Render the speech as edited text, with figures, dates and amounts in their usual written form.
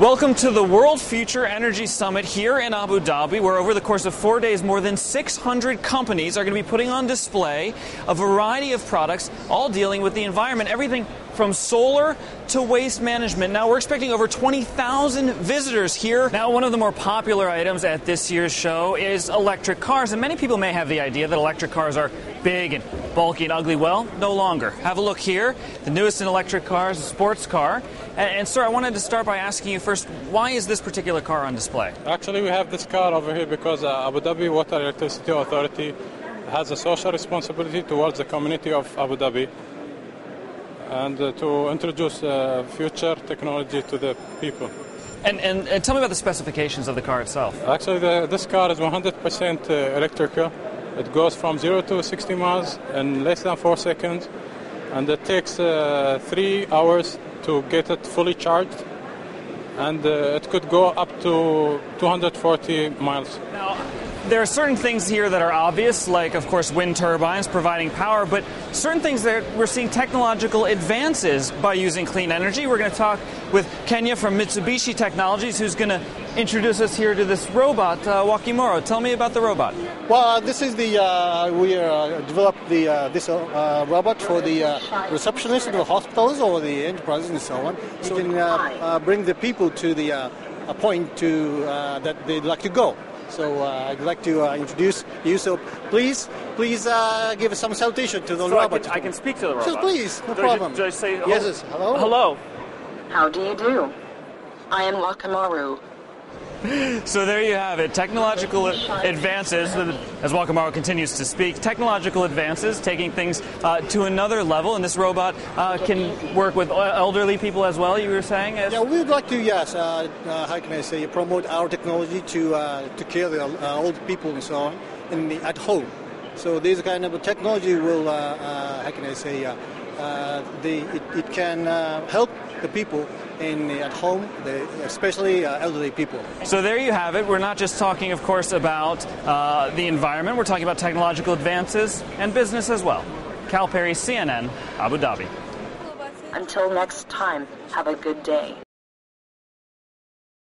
Welcome to the World Future Energy Summit here in Abu Dhabi, where over the course of 4 days, more than 600 companies are going to be putting on display a variety of products, all dealing with the environment, everything from solar to waste management. Now, we're expecting over 20,000 visitors here. Now, one of the more popular items at this year's show is electric cars, and many people may have the idea that electric cars are big and bulky and ugly. Well, no longer. Have a look here. The newest in electric cars, a sports car. And sir, I wanted to start by asking you first, why is this particular car on display? Actually, we have this car over here because Abu Dhabi Water Electricity Authority has a social responsibility towards the community of Abu Dhabi and to introduce future technology to the people. And tell me about the specifications of the car itself. Actually, this car is 100% electrical. It goes from 0 to 60 miles in less than 4 seconds, and it takes 3 hours to get it fully charged, and it could go up to 240 miles. Now, there are certain things here that are obvious, like, of course, wind turbines providing power, but certain things that we're seeing technological advances by using clean energy. We're going to talk with Kenya from Mitsubishi Technologies, who's going to introduce us here to this robot, Wakimoro. Tell me about the robot. Well, this is we developed this robot for the receptionists in the hospitals or the enterprises and so on. So it can bring the people to the a point that they'd like to go. So I'd like to introduce you. So please give some salutation to the robot. I can speak to the robot. Just please, no problem. Should I say hello? Yes, hello. Hello. How do you do? I am Wakamaru. So there you have it. Technological advances, as Wakamaru continues to speak, technological advances taking things to another level, and this robot can work with elderly people as well, you were saying? Yeah, we would like to, yes, how can I say, promote our technology to care the old people and so on at home. So this kind of technology will, how can I say, it can help the people at home, especially elderly people. So there you have it. We're not just talking, of course, about the environment. We're talking about technological advances and business as well. Cal Perry, CNN, Abu Dhabi. Until next time, have a good day.